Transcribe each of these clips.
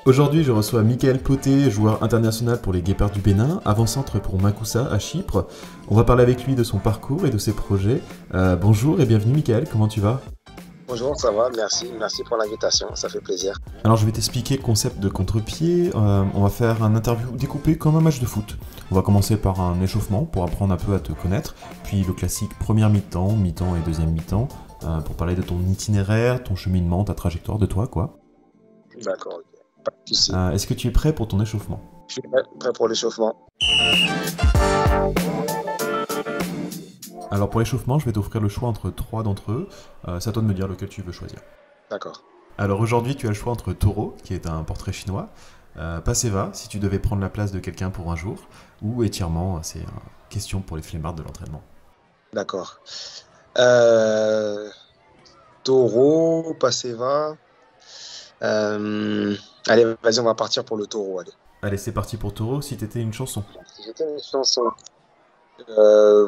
Aujourd'hui, je reçois Mickaël Poté, joueur international pour les Guépards du Bénin, avant-centre pour Makusa à Chypre. On va parler avec lui de son parcours et de ses projets. Bonjour et bienvenue Mickaël, comment tu vas? Bonjour, ça va, merci. Merci pour l'invitation, ça fait plaisir. Alors je vais t'expliquer le concept de contre-pied. On va faire un interview découpé comme un match de foot. On va commencer par un échauffement pour apprendre un peu à te connaître, puis le classique première mi-temps, mi-temps et deuxième mi-temps, pour parler de ton itinéraire, ton cheminement, ta trajectoire, de toi quoi. D'accord, ok. Pas de souci. Est-ce que tu es prêt pour ton échauffement? Je suis prêt pour l'échauffement. Alors pour l'échauffement, je vais t'offrir le choix entre trois d'entre eux. C'est à toi de me dire lequel tu veux choisir. D'accord. Alors aujourd'hui, tu as le choix entre Taureau, qui est un portrait chinois, Paseva, si tu devais prendre la place de quelqu'un pour un jour, ou Étirement, c'est une question pour les flemmards de l'entraînement. D'accord. Euh, Taureau, Paseva. Allez, vas-y, on va partir pour le taureau. Allez. Allez, c'est parti pour Taureau, si t'étais une chanson. Si j'étais une chanson, euh,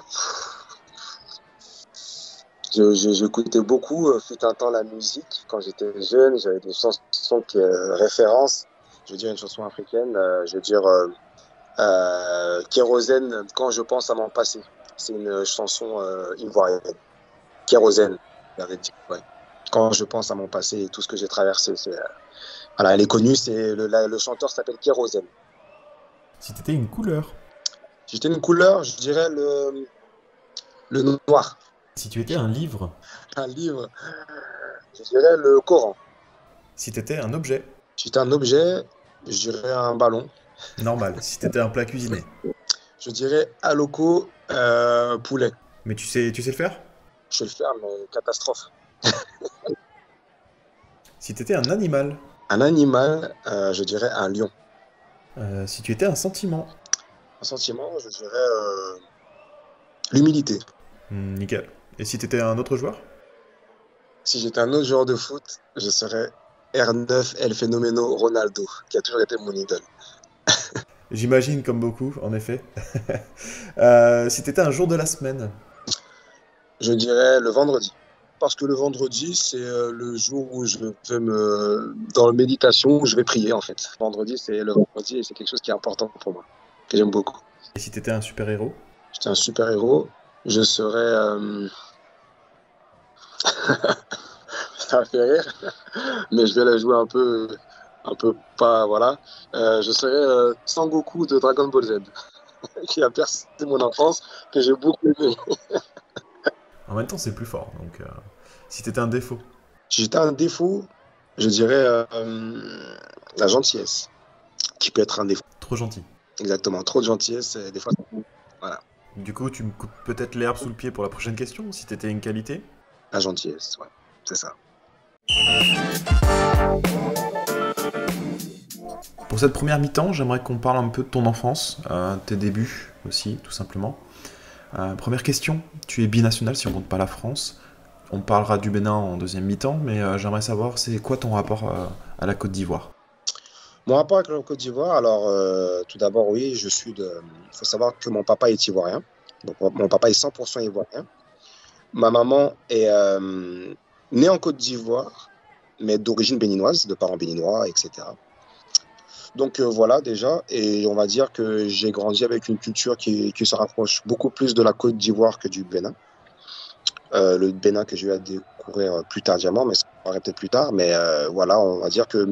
j'écoutais beaucoup, fut un temps la musique. Quand j'étais jeune, j'avais des chansons qui références. Je veux dire une chanson africaine. Je veux dire Kérosène quand je pense à mon passé. C'est une chanson ivoirienne. Kérosène, j'avais dit, ouais. Quand je pense à mon passé et tout ce que j'ai traversé, voilà, elle est connue. Le chanteur s'appelle Kérosène. Si t'étais une couleur. Si j'étais une couleur, je dirais le noir. Si tu étais un livre. Un livre, je dirais le Coran. Si t'étais un objet. Si j'étais un objet, je dirais un ballon. Normal. Si t'étais un plat cuisiné. Je dirais Aloko poulet. Mais tu sais le faire? Je vais le faire, mais catastrophe. Si t'étais un animal. Un animal, je dirais un lion. Si tu étais un sentiment. Un sentiment, je dirais l'humilité. Nickel. Et si t'étais un autre joueur? Si j'étais un autre joueur de foot, je serais R9 El Fenomeno Ronaldo, qui a toujours été mon idole. J'imagine comme beaucoup, en effet. Si t'étais un jour de la semaine. Je dirais le vendredi. Parce que le vendredi, c'est le jour où je vais dans la méditation, où je vais prier en fait. Vendredi, c'est le vendredi et c'est quelque chose qui est important pour moi, que j'aime beaucoup. Et si t'étais un super-héros? J'étais un super-héros, je serais... ça va faire rire, mais je vais la jouer un peu pas, voilà. Je serais Sangoku de Dragon Ball Z, qui a percé mon enfance, que j'ai beaucoup aimé. En même temps, c'est plus fort. Donc, si t'étais un défaut. Si j'étais un défaut, je dirais la gentillesse, qui peut être un défaut. Trop gentil. Exactement, trop de gentillesse, des fois, voilà, Du coup, tu me coupes peut-être l'herbe sous le pied pour la prochaine question, si t'étais une qualité. la gentillesse, ouais, c'est ça. Pour cette première mi-temps, j'aimerais qu'on parle un peu de ton enfance, tes débuts aussi, tout simplement. Première question, tu es binational si on compte pas la France. On parlera du Bénin en deuxième mi-temps, mais j'aimerais savoir, c'est quoi ton rapport à la Côte d'Ivoire? Mon rapport avec la Côte d'Ivoire, alors, tout d'abord, oui, il faut savoir que mon papa est ivoirien, donc mon papa est 100% ivoirien. Ma maman est née en Côte d'Ivoire, mais d'origine béninoise, de parents béninois, etc. Donc voilà déjà, et on va dire que j'ai grandi avec une culture qui se rapproche beaucoup plus de la Côte d'Ivoire que du Bénin. Le Bénin que j'ai eu à découvrir plus tardivement, mais ça paraît peut-être plus tard. Mais voilà, on va dire que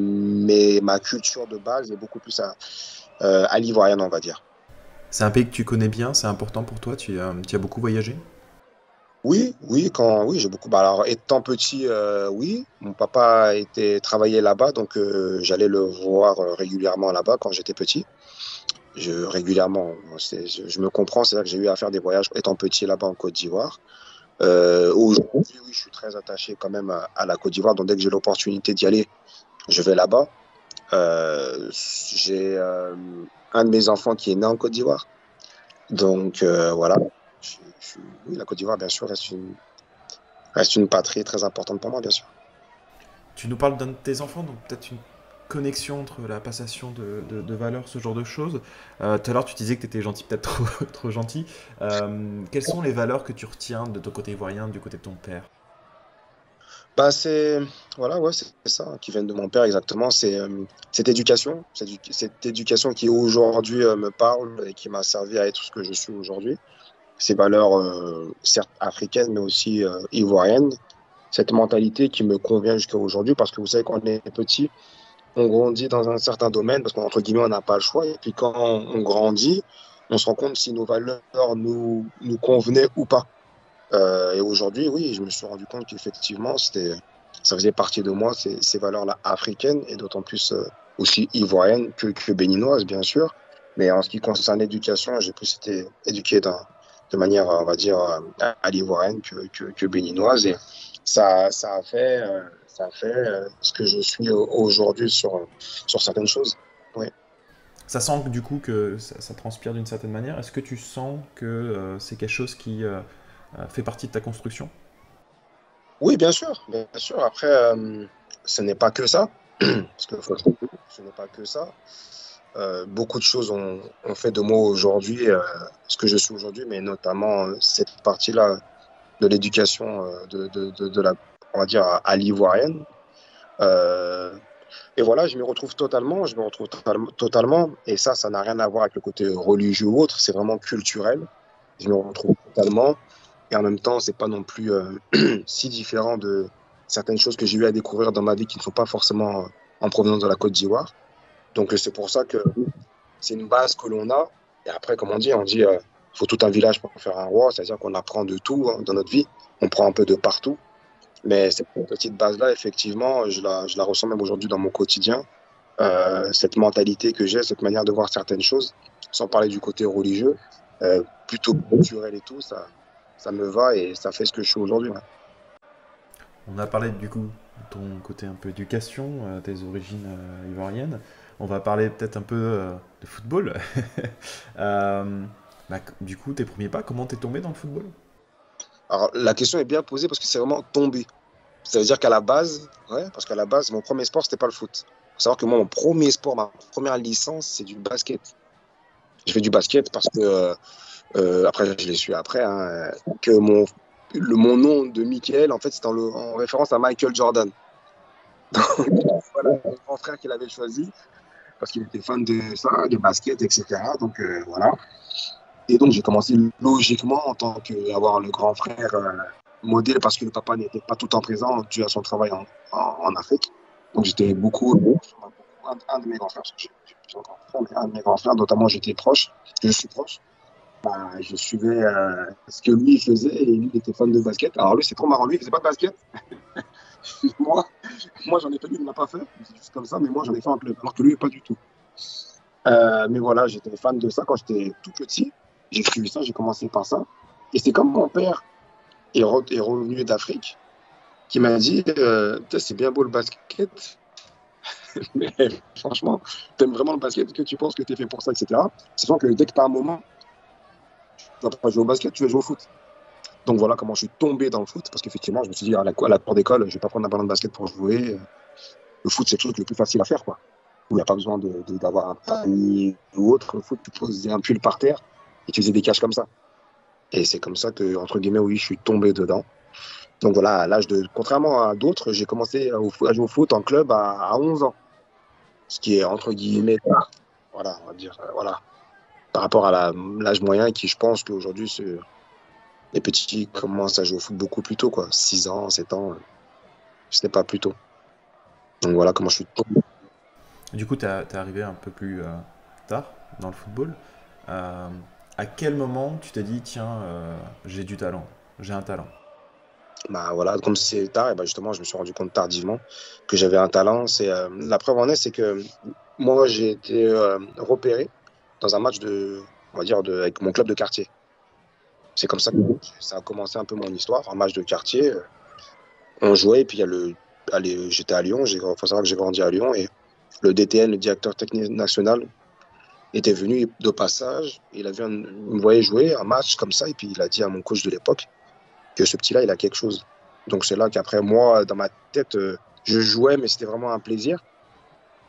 ma culture de base est beaucoup plus à l'ivoirienne, on va dire. C'est un pays que tu connais bien, c'est important pour toi, tu as beaucoup voyagé? Oui, oui, oui, j'ai beaucoup. Bah, alors, étant petit, oui, mon papa était travaillait là-bas, donc j'allais le voir régulièrement là-bas quand j'étais petit. Régulièrement, je me comprends, c'est là que j'ai eu à faire des voyages étant petit là-bas en Côte d'Ivoire. Aujourd'hui, oui, je suis très attaché quand même à la Côte d'Ivoire, donc dès que j'ai l'opportunité d'y aller, je vais là-bas. J'ai un de mes enfants qui est né en Côte d'Ivoire, donc voilà. Oui, la Côte d'Ivoire, bien sûr, reste une patrie très importante pour moi, bien sûr. Tu nous parles d'un de tes enfants, donc peut-être une connexion entre la passation de valeurs, ce genre de choses. Tout à l'heure, tu disais que tu étais gentil, peut-être trop, trop gentil. Quelles sont les valeurs que tu retiens de ton côté ivoirien, du côté de ton père? Bah, c'est voilà, ouais, c'est ça qui vient de mon père exactement. C'est cette éducation, cette éducation qui aujourd'hui me parle et qui m'a servi à être ce que je suis aujourd'hui. Ces valeurs, certes africaines, mais aussi ivoiriennes. Cette mentalité qui me convient jusqu'à aujourd'hui, parce que vous savez, quand on est petit, on grandit dans un certain domaine, parce qu'entre guillemets, on n'a pas le choix. Et puis quand on grandit, on se rend compte si nos valeurs nous convenaient ou pas. Et aujourd'hui, oui, je me suis rendu compte qu'effectivement, ça faisait partie de moi, ces valeurs-là africaines, et d'autant plus aussi ivoiriennes que béninoises, bien sûr. Mais en ce qui concerne l'éducation, j'ai plus été éduqué de manière, on va dire, à l'ivoirienne que béninoise. Et ça a fait ce que je suis aujourd'hui sur certaines choses. Oui. Ça sent du coup que ça transpire d'une certaine manière. Est-ce que tu sens que c'est quelque chose qui fait partie de ta construction? Oui, bien sûr, bien sûr. Après, ce n'est pas que ça, parce que ce n'est pas que ça. Beaucoup de choses ont fait de moi aujourd'hui ce que je suis aujourd'hui, mais notamment cette partie-là de l'éducation de la, on va dire, à l'ivoirienne. Euh, et voilà, je me retrouve totalement, totalement, et ça n'a rien à voir avec le côté religieux ou autre, c'est vraiment culturel. Je me retrouve totalement, et en même temps, c'est pas non plus si différent de certaines choses que j'ai eu à découvrir dans ma vie qui ne sont pas forcément en provenance de la Côte d'Ivoire. Donc c'est pour ça que c'est une base que l'on a. Et après, comme on dit, il faut tout un village pour faire un roi, c'est-à-dire qu'on apprend de tout hein, dans notre vie, on prend un peu de partout. Mais cette petite base-là, effectivement, je la ressens même aujourd'hui dans mon quotidien. Cette mentalité que j'ai, cette manière de voir certaines choses, sans parler du côté religieux, plutôt culturel et tout, ça me va et ça fait ce que je suis aujourd'hui. Ouais. On a parlé du coup de ton côté un peu éducation, tes origines ivoiriennes. On va parler peut-être un peu de football. Euh, du coup, tes premiers pas, comment t'es tombé dans le football? Alors, la question est bien posée parce que c'est vraiment tombé. Ça veut dire qu'à la base, ouais, parce qu'à la base, mon premier sport, c'était pas le foot. Faut savoir que moi, mon premier sport, ma première licence, c'est du basket. Je fais du basket parce que, après, je l'ai su après, hein, que mon nom de Michael, en fait, c'est en référence à Michael Jordan. Voilà, mon grand frère qui l'avait choisi parce qu'il était fan de ça, de basket, etc. Donc, voilà. Et donc, j'ai commencé logiquement en tant qu'avoir le grand frère modèle parce que le papa n'était pas tout le temps présent dû à son travail en Afrique. Donc, j'étais beaucoup, un de mes grands frères, parce que j'ai plusieurs grands frères, mais un de mes grands frères, notamment, j'étais proche, je suis proche. Bah, je suivais ce que lui faisait et lui, il était fan de basket. Alors, lui, c'est trop marrant. Lui, il faisait pas de basket. moi, moi j'en ai fait, lui, il ne l'a pas fait. C'est juste comme ça, mais moi, j'en ai fait un club. Alors que lui, pas du tout. Mais voilà, j'étais fan de ça quand j'étais tout petit. J'ai suivi ça, j'ai commencé par ça. Et c'est comme mon père est revenu d'Afrique qui m'a dit c'est bien beau le basket, mais franchement, t'aimes vraiment le basket, que tu penses que t'es fait pour ça, etc. Sachant que dès que t'as un moment, tu vas pas jouer au basket, tu vas jouer au foot. Donc voilà comment je suis tombé dans le foot, parce qu'effectivement, je me suis dit, à la cour d'école, je vais pas prendre un ballon de basket pour jouer. Le foot, c'est le truc le plus facile à faire, quoi. Où il n'y a pas besoin d'avoir un panier ou autre. Le foot, tu posais un pull par terre et tu faisais des caches comme ça. Et c'est comme ça que, entre guillemets, oui, je suis tombé dedans. Donc voilà, contrairement à d'autres, j'ai commencé à jouer au foot en club à 11 ans. Ce qui est, entre guillemets, tard. Voilà, on va dire, voilà. Par rapport à l'âge moyen qui, je pense qu'aujourd'hui, les petits commencent à jouer au foot beaucoup plus tôt, quoi. 6 ans, 7 ans, ce n'est pas plus tôt. Donc voilà comment je suis tombé. Du coup, t'es arrivé un peu plus tard dans le football. Euh, à quel moment tu t'es dit, tiens, j'ai du talent, j'ai un talent? Bah voilà, comme c'est tard, et bah justement, je me suis rendu compte tardivement que j'avais un talent. La preuve en est, c'est que moi, j'ai été repéré dans un match on va dire, avec mon club de quartier. C'est comme ça que ça a commencé un peu mon histoire, un match de quartier. On jouait, et puis allez, j'étais à Lyon, il faut savoir que j'ai grandi à Lyon, et le DTN, le directeur technique national, était venu de passage, il me voyait jouer un match comme ça, et puis il a dit à mon coach de l'époque que ce petit-là, il a quelque chose. Donc c'est là qu'après, moi, dans ma tête, je jouais, mais c'était vraiment un plaisir.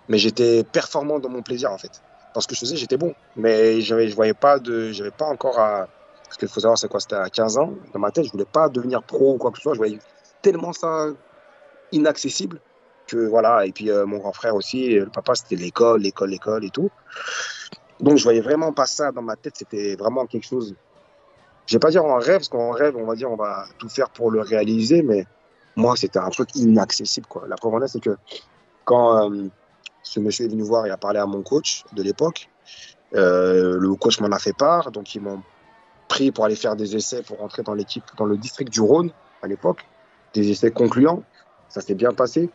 Mais j'étais performant dans mon plaisir, en fait. Parce que je faisais, j'étais bon. Mais je voyais pas j'avais pas encore à, parce qu'il faut savoir, c'est quoi, c'était à 15 ans. Dans ma tête, je voulais pas devenir pro ou quoi que ce soit. Je voyais tellement ça. inaccessible que voilà. Et puis mon grand frère aussi, le papa, c'était l'école, l'école, l'école et tout. Donc je voyais vraiment pas ça dans ma tête. C'était vraiment quelque chose. Je vais pas dire en rêve, parce qu'en rêve, on va dire on va tout faire pour le réaliser, mais moi, c'était un truc inaccessible, quoi. La preuve en est, c'est que quand ce monsieur est venu voir et a parlé à mon coach de l'époque, le coach m'en a fait part, donc ils m'ont pris pour aller faire des essais pour rentrer dans l'équipe, dans le district du Rhône à l'époque, des essais concluants. Ça s'est bien passé.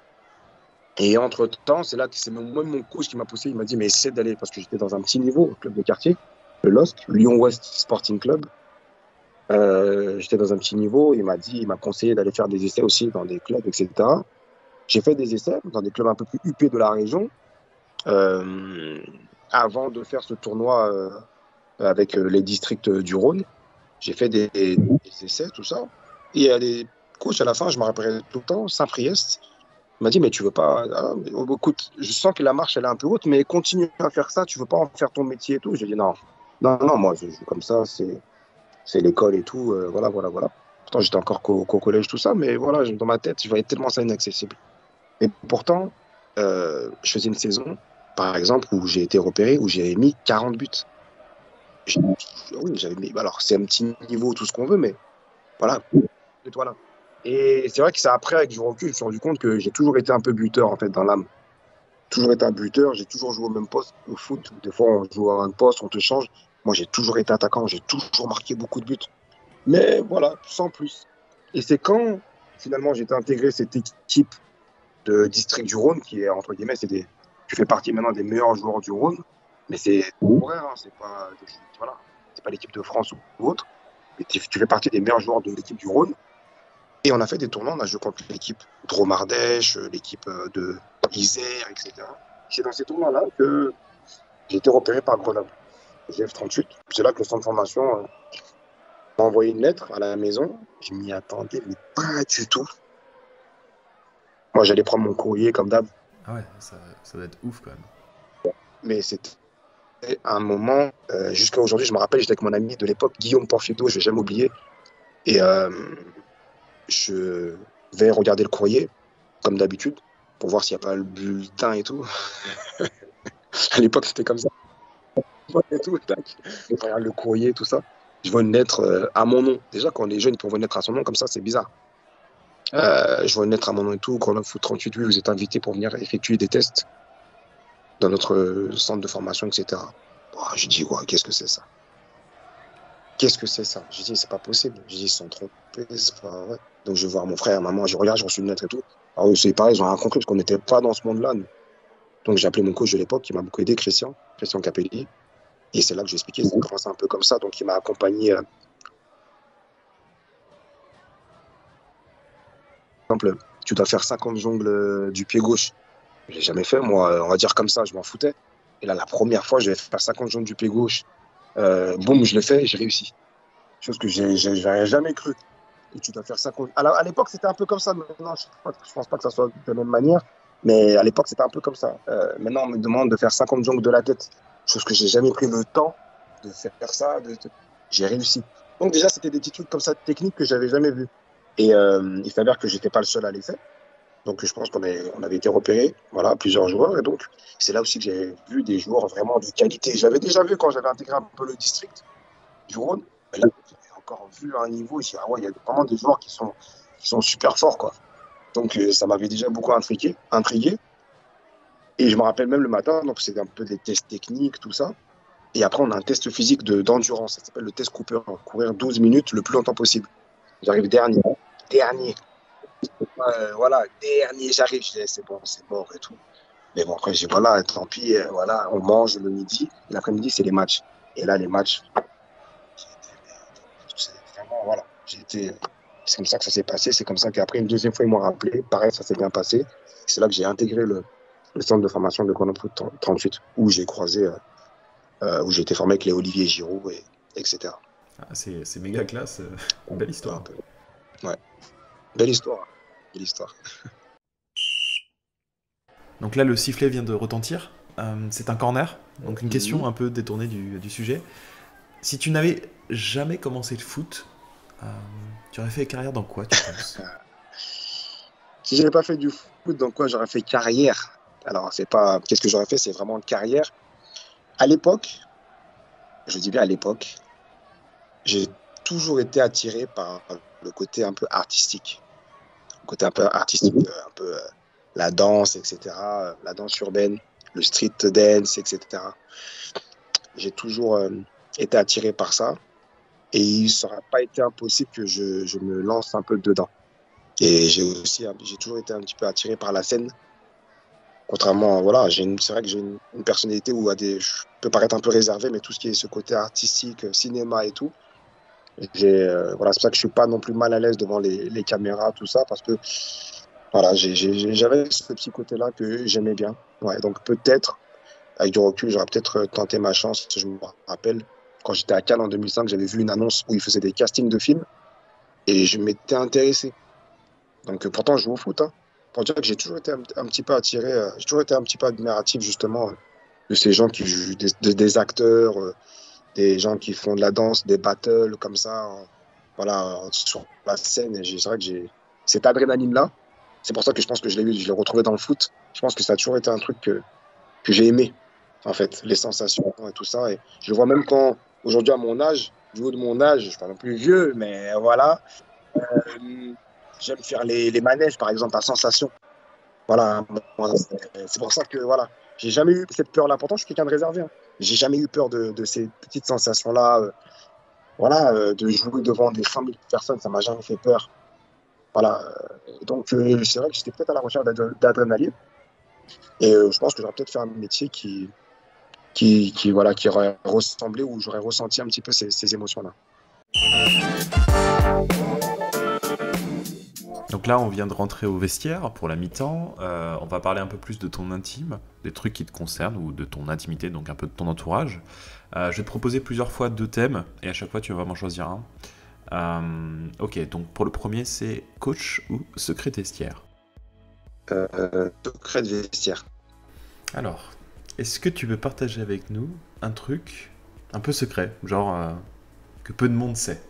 Et entre-temps, c'est là que c'est même mon coach qui m'a poussé. Il m'a dit, mais essaie d'aller, parce que j'étais dans un petit niveau, au club de quartier, le LOSC, Lyon West Sporting Club. J'étais dans un petit niveau. Il m'a dit, il m'a conseillé d'aller faire des essais aussi dans des clubs, etc. J'ai fait des essais dans des clubs un peu plus huppés de la région euh, avant de faire ce tournoi avec les districts du Rhône. J'ai fait des essais, tout ça. Et les coachs, à la fin, je me rappellerai tout le temps, Saint-Priest, il m'a dit, mais tu veux pas. Ah, mais, oh, écoute, je sens que la marche, elle est un peu haute, mais continue à faire ça, tu veux pas en faire ton métier et tout. J'ai dit, non, non, non, moi, je joue comme ça, c'est l'école et tout, voilà, voilà, voilà. Pourtant, j'étais encore qu'au collège, tout ça, mais voilà, dans ma tête, je voyais tellement ça inaccessible. Et pourtant, je faisais une saison, par exemple, où j'ai été repéré, où j'ai mis 40 buts. J'ai- Oui, j'avais mis, alors c'est un petit niveau, tout ce qu'on veut, mais voilà, voilà. Et c'est vrai que c'est après, avec du recul, je me suis rendu compte que j'ai toujours été un peu buteur, en fait, dans l'âme. Toujours été un buteur, j'ai toujours joué au même poste au foot. Des fois, on joue à un poste, on te change. Moi, j'ai toujours été attaquant, j'ai toujours marqué beaucoup de buts. Mais voilà, sans plus. Et c'est quand, finalement, j'ai intégré cette équipe de District du Rhône, qui est, entre guillemets, tu fais partie maintenant des meilleurs joueurs du Rhône, mais c'est temporaire, hein, voilà, c'est pas l'équipe de France ou autre, mais tu fais partie des meilleurs joueurs de l'équipe du Rhône. Et on a fait des tournois, on a joué contre l'équipe Dromardèche, l'équipe de Isère, etc. C'est dans ces tournois-là que j'ai été repéré par Grenoble, GF38. C'est là que le centre de formation m'a envoyé une lettre à la maison. Je m'y attendais, mais pas du tout. Moi, j'allais prendre mon courrier comme d'hab, Ah ouais, ça doit être ouf quand même. mais c'était un moment, jusqu'à aujourd'hui, je me rappelle, j'étais avec mon ami de l'époque, Guillaume Porfido, je ne vais jamais oublier. Et je vais regarder le courrier, comme d'habitude, pour voir s'il n'y a pas le bulletin et tout. À l'époque, c'était comme ça. Et tout, tac. Je regarde le courrier, tout ça. Je vois une lettre à mon nom. Déjà, quand les jeunes ils une lettre à son nom, comme ça, c'est bizarre. Je vois une lettre à mon nom et tout. Grenoble Foot 38, oui, vous êtes invité pour venir effectuer des tests dans notre centre de formation, etc. Bon, je dis, ouais, qu'est-ce que c'est ça? Qu'est-ce que c'est ça? Je dis, c'est pas possible. Je dis, ils se sont trompés, c'est pas vrai. Donc, je vais voir mon frère, maman, je regarde, je reçois une lettre et tout. Alors, c'est pareil, ils ont rien compris parce qu'on n'était pas dans ce monde-là, nous. Donc, j'ai appelé mon coach de l'époque qui m'a beaucoup aidé, Christian Capelli. Et c'est là que j'ai expliqué, c'est commencé un peu comme ça. Donc, il m'a accompagné. Par exemple, tu dois faire 50 jongles du pied gauche. Je l'ai jamais fait, moi, on va dire comme ça, je m'en foutais. Et là, la première fois, je vais faire 50 jongles du pied gauche. Boum, je le fais et j'ai réussi. Chose que j'aurais jamais cru. Et tu dois faire 50. Alors, à l'époque, c'était un peu comme ça. Maintenant, je pense pas que ça soit de la même manière. Mais à l'époque, c'était un peu comme ça. Maintenant, on me demande de faire 50 jongles de la tête. Chose que j'ai jamais pris le temps de faire ça. J'ai réussi. Donc, déjà, c'était des petits trucs comme ça, techniques que j'avais jamais vus. Et il s'avère que j'étais pas le seul à les faire. Donc, je pense on avait été repérés, voilà, plusieurs joueurs. Et donc, c'est là aussi que j'ai vu des joueurs vraiment de qualité. J'avais déjà vu quand j'avais intégré un peu le district du Rhône. Mais là, j'ai encore vu un niveau. Je dis, ah ouais, il y a vraiment des joueurs qui sont super forts, quoi. Donc, ça m'avait déjà beaucoup intrigué. Et je me rappelle même le matin, donc c'est un peu des tests techniques, tout ça. Et après, on a un test physique d'endurance. Ça s'appelle le test Cooper. Courir 12 minutes le plus longtemps possible. J'arrive dernier. Dernier. Voilà, dernier, j'arrive. Je dis, c'est bon, c'est mort et tout. Mais bon, après, je dis, voilà, tant pis, voilà, on mange le midi. Et l'après-midi, c'est les matchs. Et là, les matchs, c'est vraiment, voilà, c'est comme ça que ça s'est passé. C'est comme ça qu'après, une deuxième fois, ils m'ont rappelé. Pareil, ça s'est bien passé. C'est là que j'ai intégré le centre de formation de Grenoble 38, où j'ai croisé, où j'ai été formé avec les Olivier Giroud, etc. Ah, c'est méga classe, belle Un histoire. peu. Ouais, belle histoire. Belle histoire. Donc là, le sifflet vient de retentir. C'est un corner. Donc une question Mhm. un peu détournée du sujet. Si tu n'avais jamais commencé le foot, euh, tu aurais fait carrière dans quoi, tu penses? Si je n'avais pas fait du foot, donc quoi, j'aurais fait carrière. Alors, c'est pas. Qu'est-ce que j'aurais fait? C'est vraiment carrière. À l'époque, je dis bien à l'époque, j'ai toujours été attiré par le côté un peu artistique. Le côté un peu artistique, un peu la danse, etc. La danse urbaine, le street dance, etc. J'ai toujours été attiré par ça. Et il ne serait pas été impossible que je me lance un peu dedans. Et j'ai toujours été un petit peu attiré par la scène. Contrairement, voilà, c'est vrai que j'ai une personnalité où je peux paraître un peu réservé, mais tout ce qui est ce côté artistique, cinéma et tout, voilà, c'est pour ça que je suis pas non plus mal à l'aise devant les caméras, tout ça, parce que voilà, j'avais ce petit côté-là que j'aimais bien. Ouais, donc peut-être, avec du recul, j'aurais peut-être tenté ma chance. Je me rappelle, quand j'étais à Cannes en 2005, j'avais vu une annonce où ils faisaient des castings de films et je m'étais intéressé. Donc pourtant, je joue au foot, hein. Pour dire que j'ai toujours été un petit peu attiré, j'ai toujours été un petit peu admiratif justement de ces gens qui jouent des acteurs, des gens qui font de la danse, des battles comme ça, voilà, sur la scène. Et c'est vrai que j'ai cette adrénaline-là. C'est pour ça que je pense que je l'ai retrouvé dans le foot. Je pense que ça a toujours été un truc que j'ai aimé, en fait, les sensations et tout ça. Et je le vois même quand, aujourd'hui, à mon âge, du haut de mon âge, je ne suis pas non plus vieux, mais voilà, j'aime faire les manèges, par exemple, à sensation. Voilà, moi, c'est pour ça que, voilà, j'ai jamais eu cette peur-là. Pourtant, je suis quelqu'un de réservé, hein. J'ai jamais eu peur de ces petites sensations-là. Voilà, de jouer devant des 100 000 personnes, ça m'a jamais fait peur. Voilà. Donc, c'est vrai que j'étais peut-être à la recherche d'adrénaline. Et je pense que j'aurais peut-être fait un métier voilà, qui aurait ressemblé ou j'aurais ressenti un petit peu ces émotions-là. Donc là, on vient de rentrer au vestiaire pour la mi-temps. On va parler un peu plus de ton intime, des trucs qui te concernent ou de ton intimité, donc un peu de ton entourage. Je vais te proposer plusieurs fois 2 thèmes et à chaque fois, tu vas vraiment choisir un. Ok, donc pour le premier, c'est coach ou secret vestiaire. Secret de vestiaire. Alors, est-ce que tu peux partager avec nous un truc un peu secret, genre que peu de monde sait?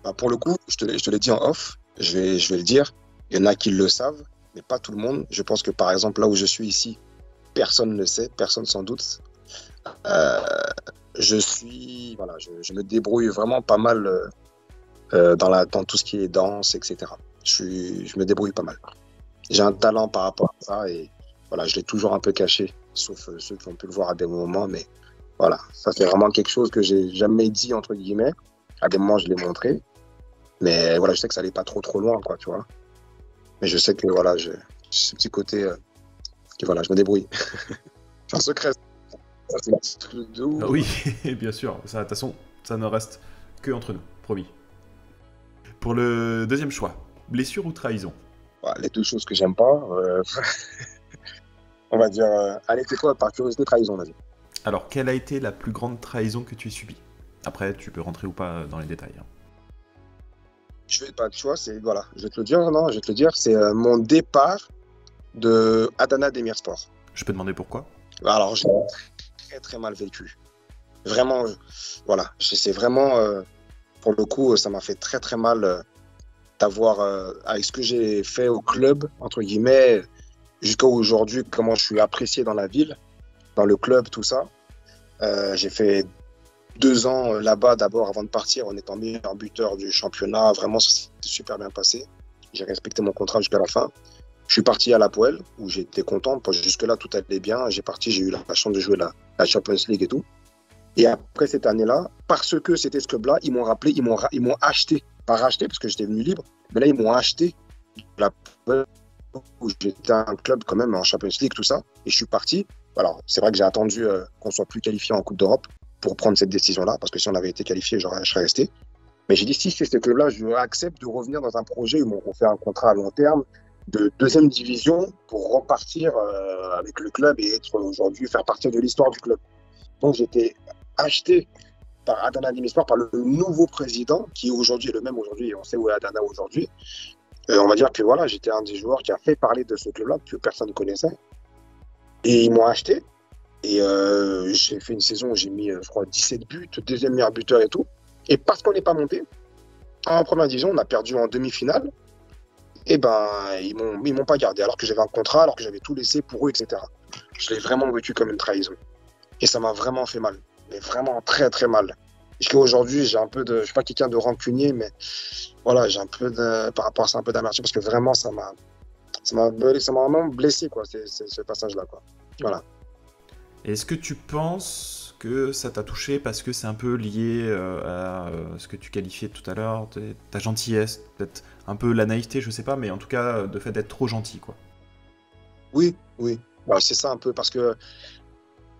Bah, pour le coup, je te l'ai dit en off, je vais le dire. Il y en a qui le savent, mais pas tout le monde. Je pense que par exemple, là où je suis ici, personne ne le sait, personne sans doute. Euh, voilà, je me débrouille vraiment pas mal dans tout ce qui est danse, etc. Je me débrouille pas mal. J'ai un talent par rapport à ça et voilà, je l'ai toujours un peu caché, sauf ceux qui ont pu le voir à des moments, mais voilà, ça c'est vraiment quelque chose que j'ai jamais dit entre guillemets. À des moments, je l'ai montré, mais voilà, je sais que ça allait pas trop loin, quoi, tu vois. Mais je sais que voilà, j'ai ce petit côté que voilà, je me débrouille. C'est un secret. Ça, c'est un petit truc de ouf. Ah oui, bien sûr. Ça, de toute façon, ça ne reste que entre nous, promis. Pour le deuxième choix, blessure ou trahison? Voilà, les deux choses que j'aime pas, on va dire, allez, c'est quoi, par curiosité, trahison, vas-y. Alors, quelle a été la plus grande trahison que tu aies subie? Après, tu peux rentrer ou pas dans les détails. Je vais pas, tu vois, voilà, je vais te le dire, non, je vais te le dire, c'est mon départ de Adana Demirspor. Je peux demander pourquoi? Alors, j'ai très très mal vécu. Vraiment, voilà, c'est vraiment, pour le coup, ça m'a fait très très mal d'avoir, avec ce que j'ai fait au club, entre guillemets, jusqu'à aujourd'hui, comment je suis apprécié dans la ville, dans le club, tout ça. J'ai fait 2 ans là-bas d'abord avant de partir en étant meilleur buteur du championnat. Vraiment, ça s'est super bien passé. J'ai respecté mon contrat jusqu'à la fin. Je suis parti à l'Hapoel où j'étais content. Jusque-là, tout allait bien. J'ai eu la chance de jouer la Champions League et tout. Et après cette année-là, parce que c'était ce club-là, ils m'ont rappelé, ils m'ont acheté. Pas racheté parce que j'étais venu libre, mais là, ils m'ont acheté l'Hapoel où j'étais un club quand même en Champions League, tout ça. Et je suis parti. Alors, c'est vrai que j'ai attendu qu'on soit plus qualifié en Coupe d'Europe pour prendre cette décision-là, parce que si on avait été qualifié, je serais resté. Mais j'ai dit, si c'est ce club-là, je accepte de revenir dans un projet où on fait un contrat à long terme de 2e division pour repartir avec le club et être aujourd'hui, faire partie de l'histoire du club. Donc j'étais acheté par Adana Demirspor, par le nouveau président, qui aujourd'hui est le même aujourd'hui, et on sait où est Adana aujourd'hui. On va dire que voilà, j'étais un des joueurs qui a fait parler de ce club-là, que personne ne connaissait. Et ils m'ont acheté. Et j'ai fait une saison où j'ai mis, je crois, 17 buts, 2e meilleur buteur et tout. Et parce qu'on n'est pas monté, en première division, on a perdu en demi-finale. Et ben, ils m'ont pas gardé, alors que j'avais un contrat, alors que j'avais tout laissé pour eux, etc. Je l'ai vraiment vécu comme une trahison. Et ça m'a vraiment fait mal. Mais vraiment très, très mal. Jusqu'à aujourd'hui, j'ai un peu de. Je suis pas quelqu'un de rancunier, mais voilà, j'ai un peu de. Par rapport à ça, un peu d'amertume, parce que vraiment, ça m'a vraiment blessé, quoi, ce passage-là, quoi. Voilà. Et est-ce que tu penses que ça t'a touché parce que c'est un peu lié à ce que tu qualifiais tout à l'heure, ta gentillesse, peut-être un peu la naïveté, je sais pas, mais en tout cas, de fait d'être trop gentil, quoi. Oui, oui. Bah, c'est ça un peu, parce que.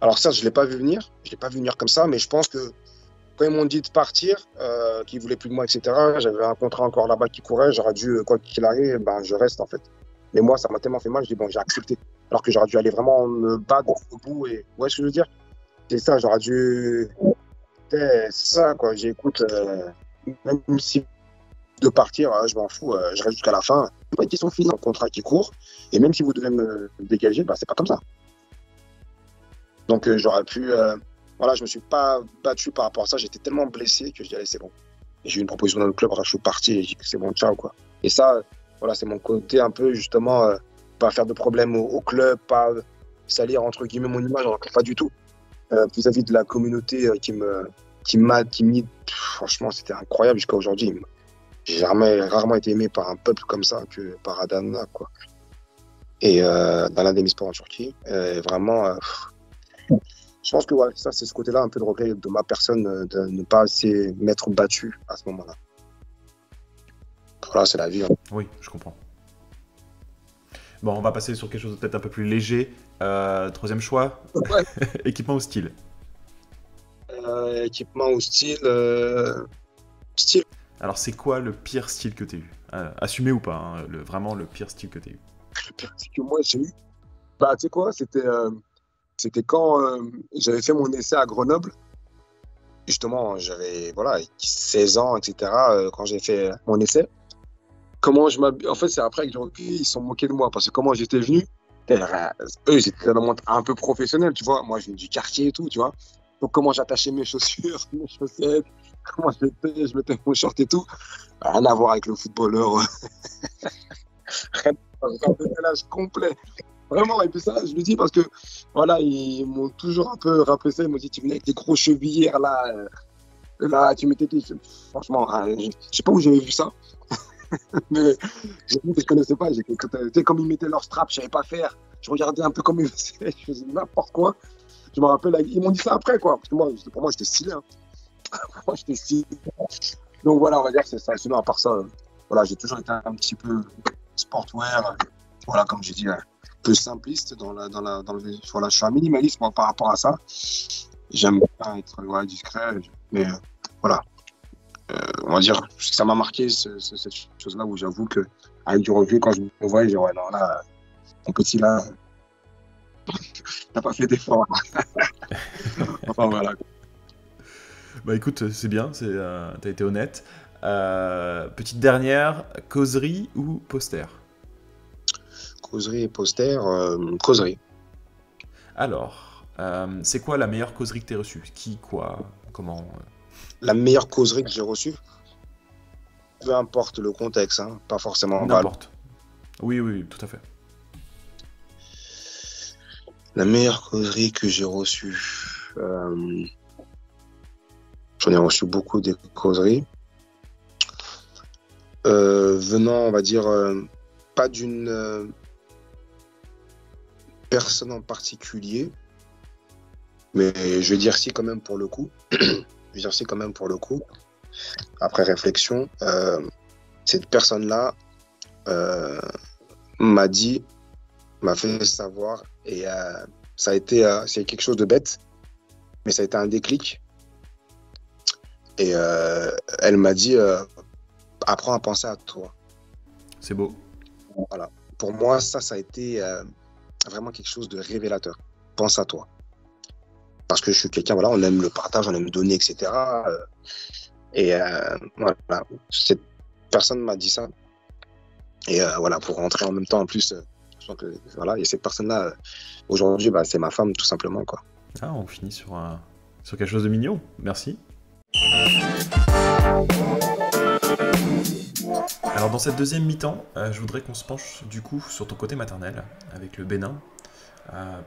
Alors, ça, je l'ai pas vu venir. Je l'ai pas vu venir comme ça, mais je pense que quand ils m'ont dit de partir, qu'ils voulaient plus de moi, etc., j'avais un contrat encore là-bas qui courait, j'aurais dû, quoi qu'il arrive, ben, je reste en fait. Mais moi, ça m'a tellement fait mal, je dis bon, j'ai accepté. Alors que j'aurais dû aller vraiment me battre au bout et. Ouais, ce que je veux dire? C'est ça, j'aurais dû. C'est ça, quoi. J'écoute, même si de partir, je m'en fous, je reste jusqu'à la fin. C'est pas une question finale, un contrat qui court. Et même si vous devez me dégager, bah, c'est pas comme ça. Donc, j'aurais pu. Voilà, je me suis pas battu par rapport à ça. J'étais tellement blessé que je dis, allez, c'est bon. Et j'ai eu une proposition dans le club, alors je suis parti et j'ai dit que c'est bon, ciao, quoi. Et ça, voilà, c'est mon côté un peu, justement, pas faire de problème au club, pas salir, entre guillemets, mon image, alors que pas du tout. Vis-à-vis de la communauté franchement, c'était incroyable jusqu'à aujourd'hui. J'ai rarement été aimé par un peuple comme ça que par Adana, quoi. Et dans l'un des sports en Turquie, vraiment, je pense que ouais, ça, c'est ce côté-là un peu de regret de ma personne de ne pas assez m'être battu à ce moment-là. Voilà, c'est la vie, hein. Oui, je comprends. Bon, on va passer sur quelque chose de peut-être un peu plus léger. Troisième choix, Ouais. équipement ou style? Équipement ou style, style. Alors, c'est quoi le pire style que t'aies eu? Assumé ou pas, hein, vraiment le pire style que t'aies eu. Le pire, c'est que moi, j'ai eu. Bah, tu sais quoi, c'était quand j'avais fait mon essai à Grenoble. Justement, j'avais voilà, 16 ans, etc., quand j'ai fait mon essai. Comment je m'habille. En fait, c'est après que j'ai recul, ils se sont moqués de moi. Parce que comment j'étais venu, eux, ils étaient dans le monde un peu professionnel, tu vois. Moi, je viens du quartier et tout, tu vois. Donc, comment j'attachais mes chaussures, mes chaussettes, comment je mettais mon short et tout. Rien à voir avec le footballeur. Rien à voir, un décalage complet. Vraiment, et puis ça, je le dis parce que, voilà, ils m'ont toujours un peu rappelé ça. Ils m'ont dit, tu venais avec tes gros chevillères, là, tu mettais tes. Franchement, je sais pas où j'avais vu ça. Mais j'ai vu que je connaissais pas. Tu sais, comme ils mettaient leur strap, je savais pas faire. Je regardais un peu comme ils faisaient, je faisais n'importe quoi. Je me rappelle, ils m'ont dit ça après, quoi. Parce que moi, pour moi, j'étais stylé, hein. Pour moi, j'étais stylé. Donc voilà, on va dire que c'est ça. Sinon, à part ça, voilà, j'ai toujours été un petit peu sportwear. Voilà, comme j'ai dit, un peu simpliste voilà, je suis un minimaliste, moi, par rapport à ça. J'aime bien être ouais, discret, mais voilà. On va dire que ça m'a marqué cette chose-là où j'avoue que avec du recul, quand je me vois, je dis ouais non là, mon petit là, t'as pas fait d'effort. Enfin voilà. Bah écoute, c'est bien, t'as été honnête. Petite dernière, causerie ou poster? Causerie et poster, causerie. Alors, c'est quoi la meilleure causerie que t'aies reçue? Qui, quoi, comment? La meilleure causerie que j'ai reçue, peu importe le contexte, hein, pas forcément. N'importe. Oui, oui, tout à fait. La meilleure causerie que j'ai reçue, j'en ai reçu beaucoup des causeries. Venant, on va dire, pas d'une personne en particulier, mais je vais dire si quand même pour le coup. Je vais dire si quand même pour le coup. Après réflexion, cette personne-là m'a fait savoir, et ça a été c'est quelque chose de bête, mais ça a été un déclic. Et elle m'a dit apprends à penser à toi. C'est beau. Voilà. Pour moi, ça a été vraiment quelque chose de révélateur. Pense à toi. Parce que je suis quelqu'un, voilà, on aime le partage, on aime donner, etc. Et voilà, cette personne m'a dit ça. Et voilà, pour rentrer en même temps, en plus, je sens que voilà, et cette personne-là, aujourd'hui, bah, c'est ma femme, tout simplement, quoi. Ah, on finit sur quelque chose de mignon. Merci. Alors dans cette deuxième mi-temps, je voudrais qu'on se penche du coup sur ton côté maternel, avec le Bénin.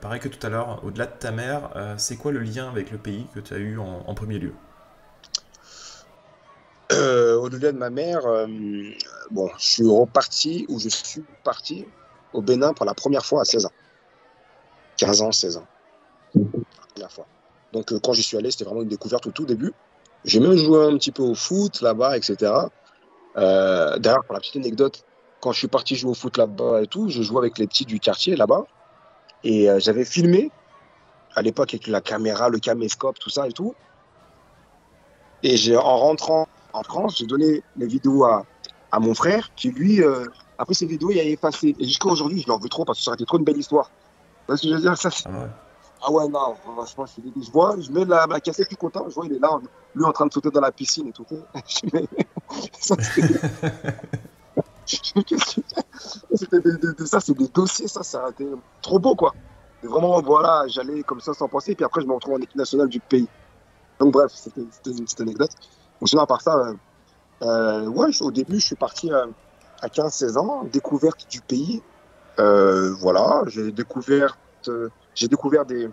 Pareil que tout à l'heure, au-delà de ta mère, c'est quoi le lien avec le pays que tu as eu en premier lieu? Au-delà de ma mère, bon, je suis reparti ou je suis parti au Bénin pour la première fois à 16 ans. 15 ans, 16 ans. La première fois. Donc quand j'y suis allé, c'était vraiment une découverte au tout début. J'ai même joué un petit peu au foot là-bas, etc. D'ailleurs, pour la petite anecdote, quand je suis parti jouer au foot là-bas et tout, je jouais avec les petits du quartier là-bas. Et j'avais filmé à l'époque avec la caméra, le caméscope, tout ça et tout. Et en rentrant en France, j'ai donné les vidéos à mon frère qui, lui, après ces vidéos, il a effacé. Et jusqu'à aujourd'hui, je l'en veux trop parce que ça aurait été trop une belle histoire. Parce que je veux dire, ça, Ah ouais. ah ouais, non, franchement, je vois, je mets la cassette plus content, je vois, il est là, lui en train de sauter dans la piscine et tout. Je dis, mais ça, ça, c'est des dossiers, ça a été trop beau, quoi. Et vraiment, voilà, j'allais comme ça sans penser, et puis après, je me retrouve en équipe nationale du pays. Donc, bref, c'était une petite anecdote. Donc, sinon, à part ça, ouais, au début, je suis parti à 15-16 ans, découverte du pays. Voilà, j'ai découvert des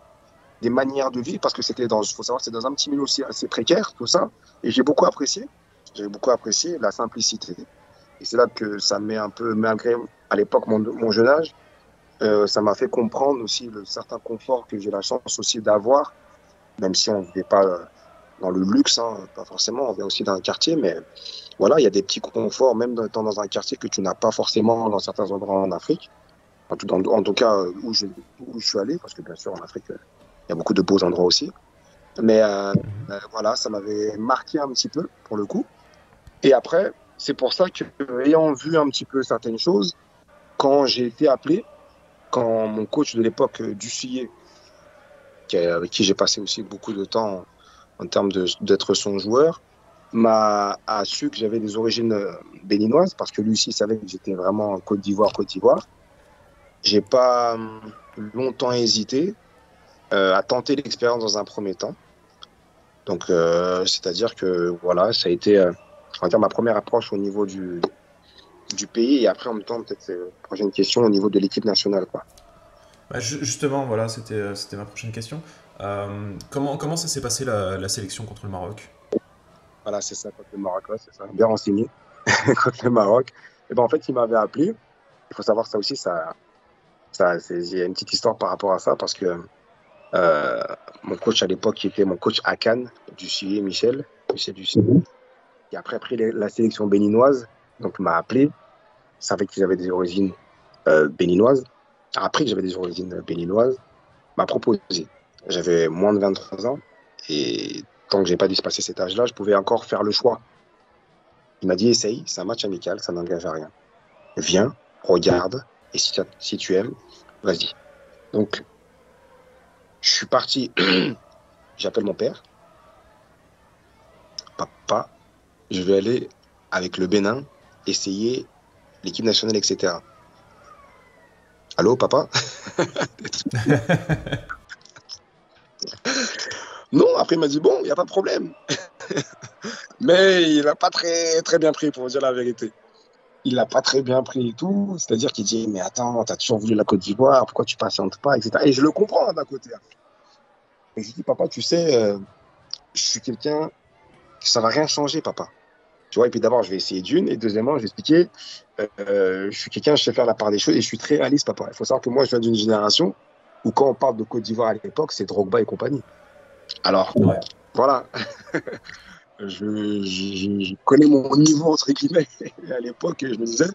manières de vivre parce que faut savoir que c'est dans un petit milieu aussi assez précaire, tout ça. Et j'ai beaucoup apprécié. J'ai beaucoup apprécié la simplicité. Et c'est là que ça m'est un peu, malgré à l'époque mon jeune âge, ça m'a fait comprendre aussi le certain confort que j'ai la chance aussi d'avoir, même si on ne vit pas dans le luxe, hein, pas forcément, on vient aussi d'un quartier, mais voilà, il y a des petits conforts, même étant dans un quartier que tu n'as pas forcément dans certains endroits en Afrique. En tout cas, où je suis allé, parce que bien sûr, en Afrique, il y a beaucoup de beaux endroits aussi. Mais Mhm. voilà, ça m'avait marqué un petit peu, pour le coup. Et après, c'est pour ça que, ayant vu un petit peu certaines choses, quand j'ai été appelé, quand mon coach de l'époque, Ducier, avec qui j'ai passé aussi beaucoup de temps en termes d'être son joueur, a su que j'avais des origines béninoises, parce que lui aussi savait que j'étais vraiment Côte d'Ivoire, Côte d'Ivoire. J'ai pas longtemps hésité à tenter l'expérience dans un premier temps. Donc, c'est-à-dire que voilà, ça a été, on va dire, ma première approche au niveau du pays et après, en même temps, peut-être, prochaine question au niveau de l'équipe nationale, quoi. Bah, justement, voilà, c'était ma prochaine question. Comment ça s'est passé la sélection contre le Maroc? Voilà, c'est ça, contre le Maroc, ouais, c'est ça. Bien renseigné, contre le Maroc. Et ben, en fait, il m'avait appelé. Il faut savoir ça aussi, il y a une petite histoire par rapport à ça parce que euh, mon coach à l'époque, qui était mon coach à Cannes, Michel Ducier, qui après a pris la sélection béninoise, donc m'a appelé, savait que j'avais des origines béninoises, a appris que j'avais des origines béninoises, m'a proposé. J'avais moins de 23 ans et tant que j'ai pas dû se passer cet âge-là, je pouvais encore faire le choix. Il m'a dit essaye, c'est un match amical, ça n'engage à rien. Viens, regarde, et si tu aimes, vas-y. Donc, je suis parti, j'appelle mon père, papa, je vais aller avec le Bénin essayer l'équipe nationale, etc. Allô, papa? Non, après il m'a dit bon, il n'y a pas de problème. Mais il n'a pas très, très bien pris, pour vous dire la vérité. Il n'a pas très bien pris et tout. C'est-à-dire qu'il dit, mais attends, t'as toujours voulu la Côte d'Ivoire, pourquoi tu patientes pas, etc. Et je le comprends hein, d'un côté. Et je lui dis, papa, tu sais, je suis quelqu'un, ça va rien changer, papa. Tu vois, et puis d'abord, je vais essayer d'une, et deuxièmement, je vais expliquer, je suis quelqu'un, je sais faire la part des choses, et je suis très réaliste, papa. Il faut savoir que moi, je viens d'une génération où quand on parle de Côte d'Ivoire à l'époque, c'est Drogba et compagnie. Alors, Ouais. voilà, je connais mon niveau, entre guillemets, à l'époque, je me disais,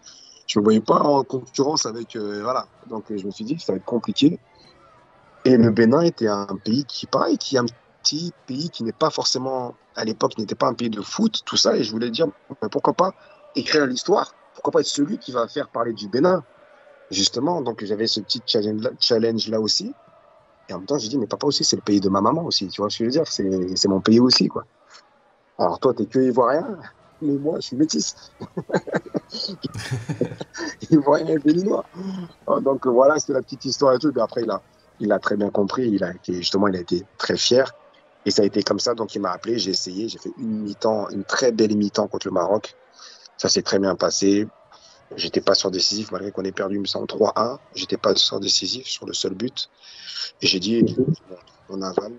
je ne me voyais pas en concurrence avec, voilà. Donc, je me suis dit que ça va être compliqué. Et le Bénin était un pays qui, pareil, qui est un petit pays qui n'est pas forcément, à l'époque, n'était pas un pays de foot, tout ça. Et je voulais dire, pourquoi pas écrire l'histoire? Pourquoi pas être celui qui va faire parler du Bénin, justement? Donc, j'avais ce petit challenge-là aussi. Et en même temps, j'ai dit, mais papa aussi, c'est le pays de ma maman aussi. Tu vois ce que je veux dire? C'est mon pays aussi, quoi. Alors, toi, t'es que ivoirien, mais moi, je suis métis. Ivoirien et béninois. Donc, voilà, c'est la petite histoire et tout. Et après, il a très bien compris. Justement, il a été très fier. Et ça a été comme ça. Donc, il m'a appelé. J'ai essayé. J'ai fait une mi-temps, une très belle mi-temps contre le Maroc. Ça s'est très bien passé. J'étais pas sur décisif, malgré qu'on ait perdu, il me semble, 3-1. J'étais pas sur décisif sur le seul but. Et j'ai dit, on avale,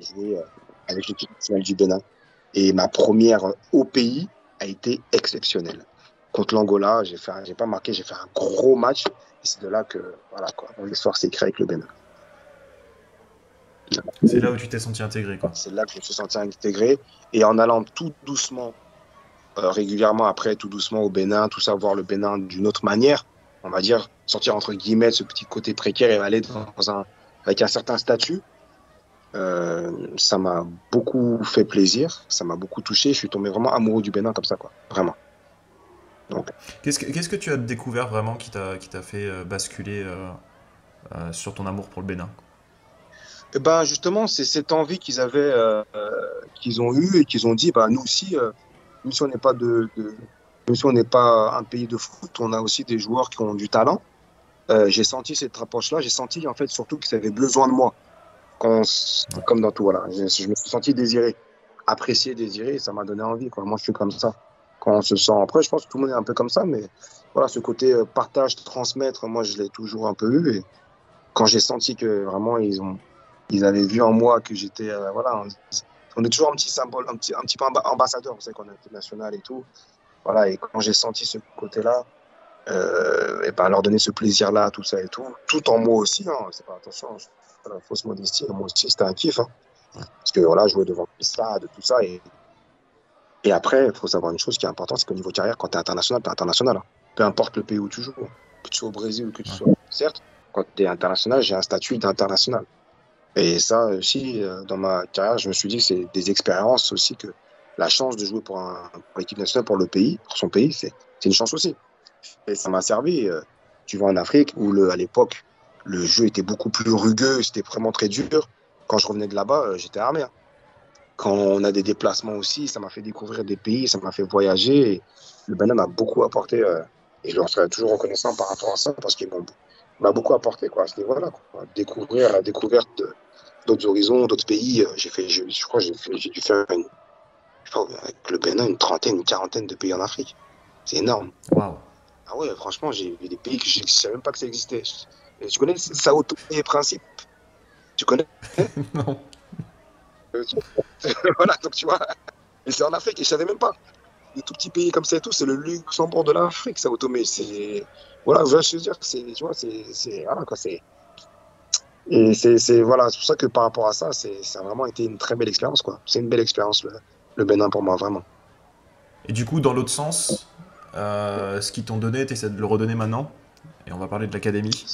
jouer avec l'équipe nationale du Bénin. Et ma première au pays a été exceptionnelle. Contre l'Angola, j'ai pas marqué, j'ai fait un gros match. Et c'est de là que, voilà, quoi, l'histoire s'est créée avec le Bénin. C'est là où tu t'es senti intégré, quoi. C'est là que je me suis senti intégré. Et en allant tout doucement, régulièrement après, tout doucement au Bénin, tout ça, voir le Bénin d'une autre manière, on va dire, sortir entre guillemets de ce petit côté précaire et aller avec un certain statut, ça m'a beaucoup fait plaisir, ça m'a beaucoup touché. Je suis tombé vraiment amoureux du Bénin comme ça, quoi. Vraiment. Donc, Qu'est-ce que tu as découvert vraiment qui t'a fait basculer sur ton amour pour le Bénin? eh ben justement, c'est cette envie qu'ils ont eue et qu'ils ont dit, bah nous aussi, même si on n'est pas même si on n'est pas un pays de foot, on a aussi des joueurs qui ont du talent. J'ai senti cette rapproche-là, j'ai senti en fait surtout qu'ils avaient besoin de moi, Ouais. comme dans tout, voilà. Je me suis senti désiré, apprécié, désiré, et ça m'a donné envie, quoi. Moi, je suis comme ça. Quand on se sent, après, je pense que tout le monde est un peu comme ça, mais voilà, ce côté partage, transmettre, moi, je l'ai toujours un peu eu, et quand j'ai senti que vraiment ils avaient vu en moi que j'étais, voilà, on est toujours un petit symbole, un petit peu ambassadeur, vous savez qu'on est international et tout, voilà, et quand j'ai senti ce côté-là, et ben leur donner ce plaisir-là, tout ça et tout en moi aussi, hein, c'est pas, attention, pas la fausse modestie, moi aussi c'était un kiff, hein, parce que voilà, jouer devant les stades, tout ça, et après, il faut savoir une chose qui est importante, c'est qu'au niveau carrière, quand tu es international, tu es international, hein. Peu importe le pays où tu joues, hein. Que tu sois au Brésil ou que tu Ouais. sois, certes, quand tu es international, j'ai un statut d'international. Et ça aussi, dans ma carrière, je me suis dit que c'est des expériences aussi que la chance de jouer pour l'équipe nationale, pour le pays, pour son pays, c'est une chance aussi. Et ça m'a servi. Tu vas en Afrique où à l'époque, le jeu était beaucoup plus rugueux, c'était vraiment très dur. Quand je revenais de là-bas, j'étais armé, hein. Quand on a des déplacements aussi, ça m'a fait découvrir des pays, ça m'a fait voyager. Et le Bénin m'a beaucoup apporté, et je leur serai toujours reconnaissant par rapport à ça parce qu'il m'a beaucoup apporté, quoi, à ce niveau-là, quoi. Découvrir la découverte d'autres horizons, d'autres pays. Je crois que j'ai dû faire je sais pas, avec le Bénin une trentaine, une quarantaine de pays en Afrique. C'est énorme. Waouh. Ah ouais, franchement, j'ai vu des pays que je ne savais même pas que ça existait. Tu connais Sao Tomé et Principe? Tu connais? Non. Euh, Voilà, donc tu vois. Et c'est en Afrique et je savais même pas. Des tout petits pays comme ça et tout, c'est le Luxembourg de l'Afrique, Sao Tomé. C'est. Voilà, je veux dire, tu vois, voilà, quoi, voilà, c'est pour ça que par rapport à ça, ça a vraiment été une très belle expérience, quoi. C'est une belle expérience, le Bénin pour moi, vraiment. Et du coup, dans l'autre sens, ce qu'ils t'ont donné, tu essaies de le redonner maintenant. Et on va parler de l'académie.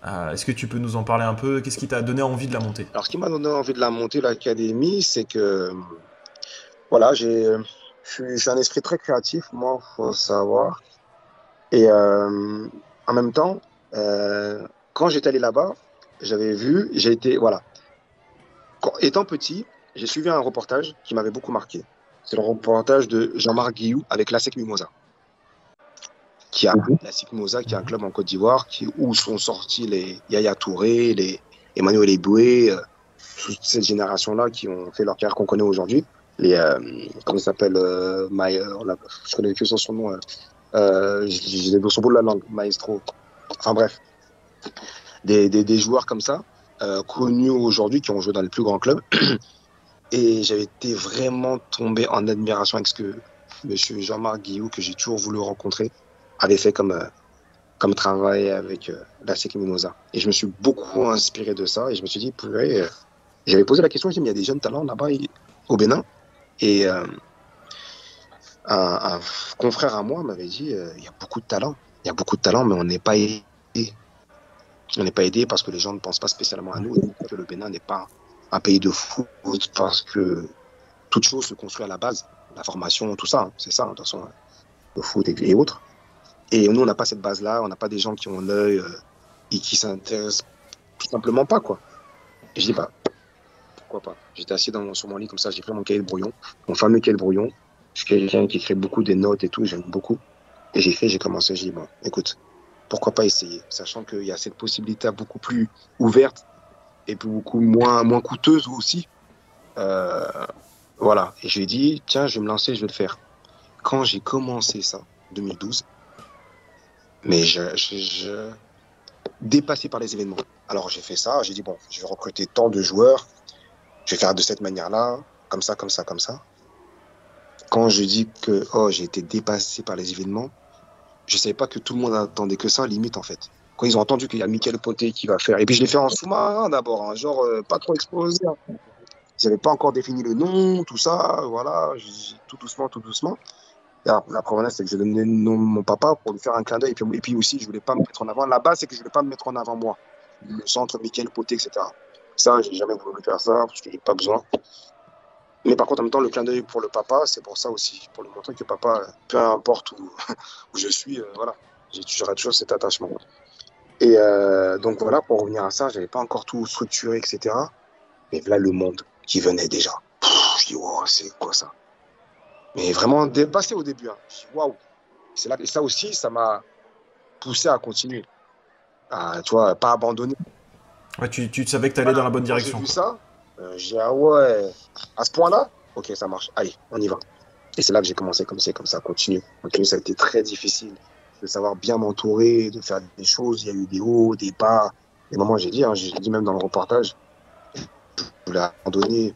Est-ce que tu peux nous en parler un peu? Qu'est-ce qui t'a donné envie de la monter? Alors, ce qui m'a donné envie de la monter, l'académie, c'est que, voilà, je suis un esprit très créatif, moi, faut savoir. Et en même temps, quand j'étais allé là-bas, j'ai été, voilà, étant petit, j'ai suivi un reportage qui m'avait beaucoup marqué. C'est le reportage de Jean-Marc Guillou avec l'ASEC Mimosa, l'ASEC Mimosa, qui est un Mhm. club en Côte d'Ivoire, où sont sortis les Yaya Touré, les Emmanuel Eboué, toute cette génération-là qui ont fait leur carrière qu'on connaît aujourd'hui. Comment ça s'appelle, je connais que son nom, j'ai sur le bout de la langue, Maestro. Enfin bref, des joueurs comme ça, connus aujourd'hui, qui ont joué dans les plus grands clubs. Et j'avais été vraiment tombé en admiration avec ce que monsieur Jean-Marc Guillou, que j'ai toujours voulu rencontrer, avait fait comme travail avec la SEC Mimosa. Et je me suis beaucoup inspiré de ça et je me suis dit, purée, j'avais posé la question, je dis, mais il y a des jeunes talents là-bas au Bénin. Et un confrère à moi m'avait dit, il y a beaucoup de talents. Il y a beaucoup de talents, mais on n'est pas aidé. On n'est pas aidé parce que les gens ne pensent pas spécialement à Ouais. nous, et que le Bénin n'est pas un pays de foot, parce que toute chose se construit à la base, la formation, tout ça, hein, c'est ça, hein, de toute façon, le foot et autres. Et nous, on n'a pas cette base-là, on n'a pas des gens qui ont l'œil et qui s'intéressent tout simplement pas, quoi. Et je dis, bah, pourquoi pas. J'étais assis sur mon lit comme ça, j'ai pris mon cahier de brouillon, mon fameux cahier de brouillon. Je suis quelqu'un qui écrit beaucoup des notes et tout, j'aime beaucoup. Et j'ai commencé, j'ai dit, bon, écoute, pourquoi pas essayer, sachant qu'il y a cette possibilité beaucoup plus ouverte et beaucoup moins coûteuse aussi. Euh, voilà. Et je lui ai dit, tiens, je vais me lancer, je vais le faire. quand j'ai commencé ça, 2012, mais dépassé par les événements. Alors j'ai fait ça, j'ai dit bon, je vais recruter tant de joueurs, je vais faire de cette manière-là, comme ça, comme ça, comme ça. Quand je dis que oh, j'ai été dépassé par les événements, je savais pas que tout le monde attendait que ça, limite en fait. Quand ils ont entendu qu'il y a Mickaël Poté qui va faire, et puis je l'ai fait en sous-marin d'abord, hein, genre pas trop exposé. Hein. Ils n'avaient pas encore défini le nom, tout ça, voilà, tout doucement, tout doucement. Et alors, la première, c'est que j'ai donné le nom de mon papa pour lui faire un clin d'œil. Et puis aussi, je voulais pas me mettre en avant. La base, c'est que je voulais pas me mettre en avant moi. Le centre, Mickaël Poté, etc. Ça, j'ai jamais voulu faire ça parce que j'ai pas besoin. Mais par contre, en même temps, le clin d'œil pour le papa, c'est pour ça aussi, pour lui montrer que papa, peu importe où, où je suis, voilà, j'aurai toujours cet attachement. Et donc voilà, pour revenir à ça, j'avais pas encore tout structuré, etc. Mais là, le monde qui venait déjà. Je dis, wow, c'est quoi ça? Mais vraiment dépassé au début. Hein. Je dis, waouh. C'est là, et ça aussi, ça m'a poussé à continuer. À, tu vois, pas abandonner. Ouais, tu savais que tu allais Voilà, dans la bonne quand j'ai direction. vu ça, j'ai dit, ah ouais, à ce point-là, ok, ça marche. Allez, on y va. Et c'est là que j'ai commencé comme ça, continue. Continue, ça a été très difficile de savoir bien m'entourer, de faire des choses. Il y a eu des hauts, des bas. Des moments, j'ai dit même dans le reportage, je voulais abandonner.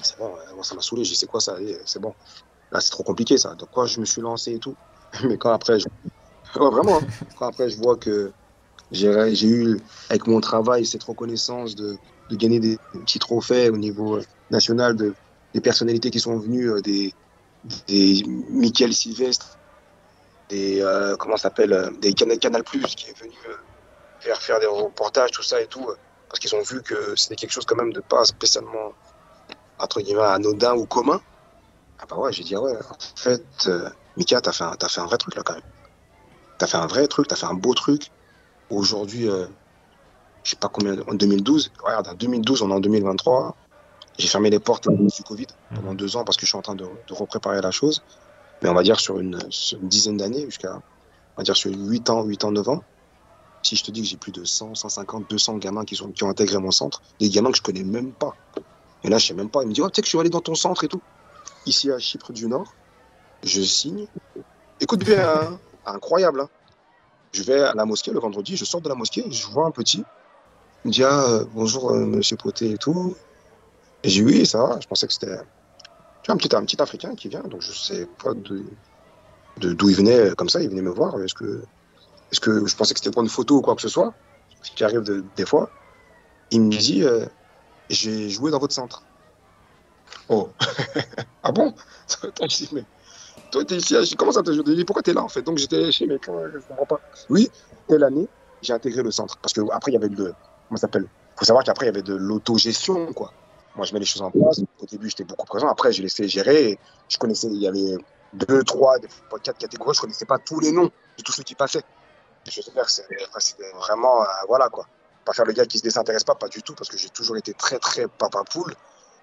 C'est bon, ça m'a saoulé. J'ai dit, c'est quoi ça? Allez, c'est bon. Là, c'est trop compliqué, ça. Donc, quand je me suis lancé et tout. Mais quand après, ouais, vraiment, hein. Quand après, je vois que j'ai eu, avec mon travail, cette reconnaissance de gagner des petits trophées au niveau national, des personnalités qui sont venues, des Michael Sylvestre, des, comment ça s'appelle, des Canal Plus qui est venu faire des reportages, tout ça et tout, parce qu'ils ont vu que c'était quelque chose quand même de pas spécialement, entre guillemets, anodin ou commun. Ah bah ouais, j'ai dit, ah ouais, en fait, Mika, t'as fait un vrai truc là quand même. T'as fait un vrai truc, t'as fait un beau truc. Aujourd'hui, je sais pas combien, en 2012, regarde, en 2012, on est en 2023, j'ai fermé les portes du Covid pendant 2 ans parce que je suis en train de repréparer la chose. Mais on va dire sur une dizaine d'années, on va dire sur 8 ans, 9 ans, si je te dis que j'ai plus de 100, 150, 200 gamins qui ont intégré mon centre, des gamins que je connais même pas. Et là, je sais même pas. Ils me disent, oh, tu sais que je suis allé dans ton centre et tout. Ici à Chypre du Nord, je signe. Écoute bien, hein, incroyable. Hein. Je vais à la mosquée le vendredi, je sors de la mosquée, je vois un petit. Il me dit, ah, bonjour, monsieur Poté et tout. Et j'ai dit, oui, ça va. Je pensais que c'était tu vois, un petit Africain qui vient, donc je sais pas d'où il venait comme ça, il venait me voir. Est-ce que je pensais que c'était pour une photo ou quoi que ce soit, ce qui arrive des fois. Il me dit, j'ai joué dans votre centre. Oh, ah bon? Attends, je dis, mais toi, t'es ici, comment ça t'as joué? Pourquoi t'es là en fait? Donc j'étais chez mes camps, je comprends pas. Oui, telle année, j'ai intégré le centre. Parce que après, il y avait comment ça s'appelle? Faut savoir qu'après, il y avait de l'autogestion, quoi. Moi, je mets les choses en place. Au début, j'étais beaucoup présent. Après, j'ai laissé gérer. Je connaissais, il y avait 2, 3, des fois 4 catégories. Je connaissais pas tous les noms de tous ceux qui passaient. Je sais pas, c'était vraiment, voilà, quoi. Pas faire le gars qui se désintéresse pas du tout, parce que j'ai toujours été très, très papa poule.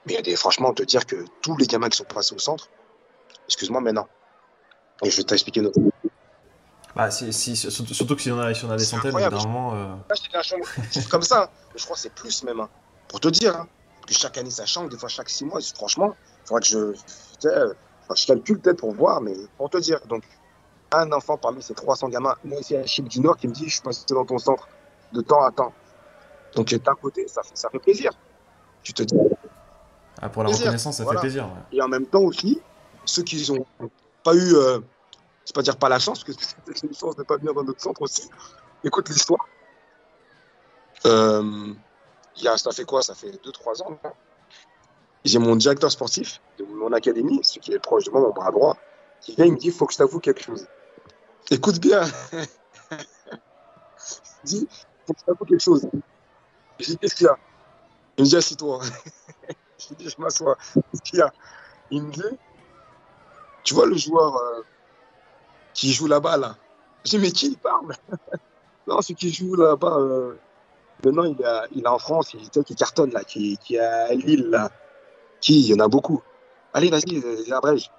Mais il y a franchement, te dire que tous les gamins qui sont passés au centre, excuse-moi, mais non. Et je vais t'expliquer notre. Bah, surtout que si on a des C'est centaines, au bout incroyable. d'un moment. Là, j'étais un chambre comme ça. Hein. Je crois que c'est plus même. Hein. Pour te dire, hein, que chaque année ça change, des fois chaque 6 mois. Franchement, il faudrait que je calcule peut-être pour voir, mais pour te dire. Donc, un enfant parmi ces 300 gamins, moi ici à Chypre du Nord, qui me dit je suis passé dans ton centre de temps à temps. Donc, d'un côté, ça fait plaisir. Tu te dis Ah, pour la plaisir. reconnaissance, ça Voilà. fait plaisir. Ouais. Et en même temps aussi, ceux qui n'ont pas eu, c'est pas dire pas la chance, parce que c'est une chance de ne pas venir dans notre centre aussi. Écoute l'histoire. Ça fait quoi? Ça fait 2, 3 ans. J'ai mon directeur sportif de mon académie, celui qui est proche de moi, mon bras droit, qui vient, il me dit, il faut que je t'avoue quelque chose. Écoute bien. Il dit, il faut que je t'avoue quelque chose. Je dis, qu'est-ce qu'il y a? Il me dit, assis-toi. Je dis, je m'assois. Qu'est-ce qu'il y a? Il me dit, tu vois le joueur qui joue là-bas, là? Je dis, mais qui il parle? Non, celui qui joue là-bas, maintenant, il est en France, qui cartonne, là, qui est à Lille, là. Il y en a beaucoup. Allez, vas-y, abrège.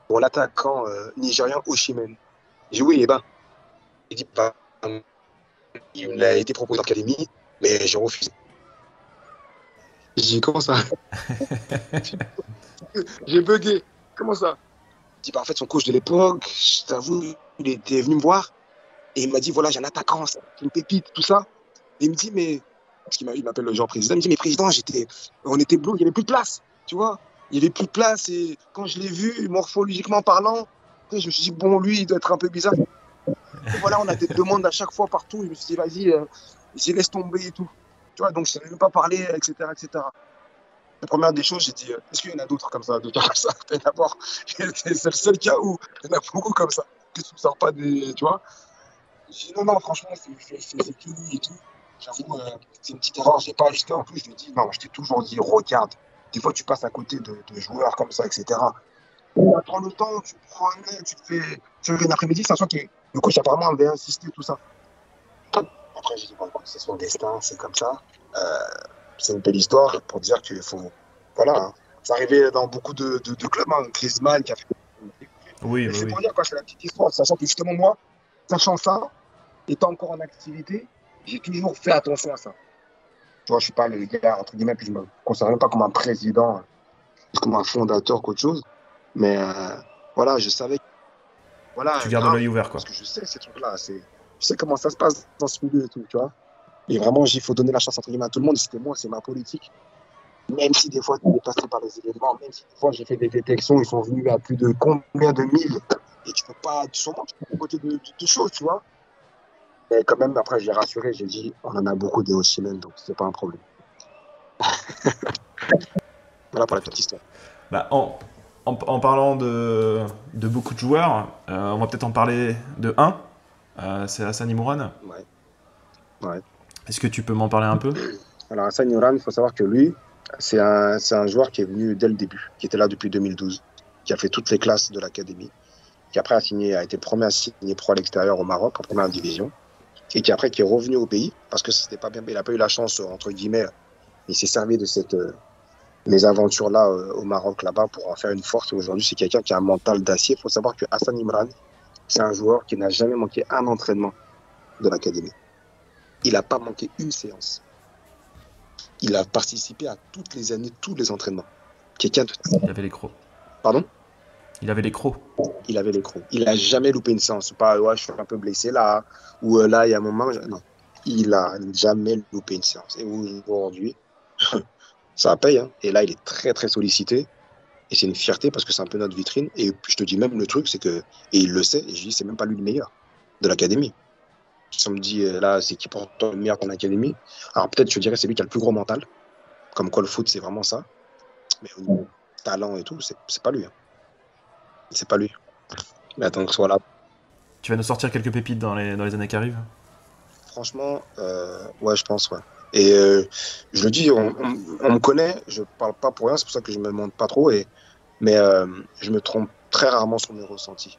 Pour l'attaquant nigérian Oshimen. J'ai dit oui, eh ben. Il dit pas. Il a été proposé en académie, mais j'ai refusé. J'ai dit comment ça? J'ai bugué. Comment ça? dit, bah, en fait, son coach de l'époque, je t'avoue, il était venu me voir et il m'a dit, voilà, j'ai un attaquant, c'est une pépite, tout ça. Et il me dit, mais, parce il m'appelle le genre président, il me dit, mais président, on était bleu, il n'y avait plus de place, tu vois. Il n'y avait plus de place et quand je l'ai vu, morphologiquement parlant, je me suis dit, bon, lui, il doit être un peu bizarre. Et voilà, on a des demandes à chaque fois partout. Je me suis dit, vas-y, laisse tomber et tout. Tu vois, donc je ne savais même pas parler, etc., etc. La première des choses, j'ai dit, est-ce qu'il y en a d'autres comme ça, d'autres cas comme ça? D'abord, c'est le seul cas où il y en a beaucoup comme ça. Que tu ne sors pas des. Tu vois? J'ai dit, non, non, franchement, c'est fini et tout. J'avoue, c'est une petite erreur, je n'ai pas ajusté. En plus, je lui ai dit, non, je t'ai toujours dit, regarde. Des fois, tu passes à côté de joueurs comme ça, etc. Tu prends le temps, tu prends un nez, tu fais une après-midi, sachant que le coach apparemment avait insisté, tout ça. Après, j'ai dit, bon, c'est son destin, c'est comme ça. Euh, c'est une belle histoire pour dire qu'il faut. Voilà, hein. Ça arrivait dans beaucoup de clubs, hein. Griezmann qui a fait. Oui, Mais bah c'est oui. pour dire, quoi, c'est la petite histoire, sachant que justement, moi, sachant ça, étant encore en activité, j'ai toujours fait attention à ça. Tu vois, je ne suis pas le gars, entre guillemets, puis je ne me considère même pas comme un président, comme un fondateur qu'autre chose. Mais voilà, je savais. Tu Voilà, gardes grave. l'œil ouvert, quoi. Parce que je sais ces trucs-là. Je sais comment ça se passe dans ce milieu et tout, tu vois. Et vraiment, il faut donner la chance entre guillemets à tout le monde. C'était moi, c'est ma politique. Même si des fois, tu es dépassé par les événements, même si des fois, j'ai fait des détections, ils sont venus à plus de combien de mille. Et tu peux pas, sûrement, tu peux côté de choses, tu vois. Mais quand même, après, j'ai rassuré, j'ai dit, on en a beaucoup des Ossimènes, donc c'est pas un problème. Voilà pour la Parfait. petite histoire. Bah, en parlant de beaucoup de joueurs, on va peut-être en parler de un. C'est Hassan Imouran. Ouais, ouais. Est-ce que tu peux m'en parler un peu? Alors, Hassan Yoran, il faut savoir que lui, c'est un joueur qui est venu dès le début, qui était là depuis 2012, qui a fait toutes les classes de l'académie, qui après a été le premier à signer pro à l'extérieur au Maroc, en première division, et qui est revenu au pays, parce que c'était pas bien, il n'a pas eu la chance, entre guillemets, il s'est servi de mes aventures-là au Maroc, là-bas, pour en faire une force. Et aujourd'hui, c'est quelqu'un qui a un mental d'acier. Il faut savoir que Hassan Imran, c'est un joueur qui n'a jamais manqué un entraînement de l'académie. Il n'a pas manqué une séance. Il a participé à toutes les années, tous les entraînements. Quelqu'un de... Il avait les crocs. Pardon? Il avait les crocs. Il avait les crocs. Il n'a jamais loupé une séance. Pas, ouais, je suis un peu blessé là, ou là, il y a un moment. Non. Il n'a jamais loupé une séance. Et aujourd'hui, ça paye. Hein. Et là, il est très, très sollicité. Et c'est une fierté parce que c'est un peu notre vitrine. Et je te dis même le truc, c'est que. Et il le sait. Et je dis, c'est même pas lui le meilleur de l'académie. Si on me dit, là, c'est qui porte le meilleur dans l'académie. Alors peut-être, je dirais, c'est lui qui a le plus gros mental. Comme quoi, le foot, c'est vraiment ça. Mais au niveau talent et tout, c'est pas lui. Hein. C'est pas lui. Mais donc voilà. Tu vas nous sortir quelques pépites dans les années qui arrivent? Franchement, ouais, je pense, ouais. Et je le dis, on me connaît, je parle pas pour rien, c'est pour ça que je me montre pas trop. Mais je me trompe très rarement sur mes ressentis.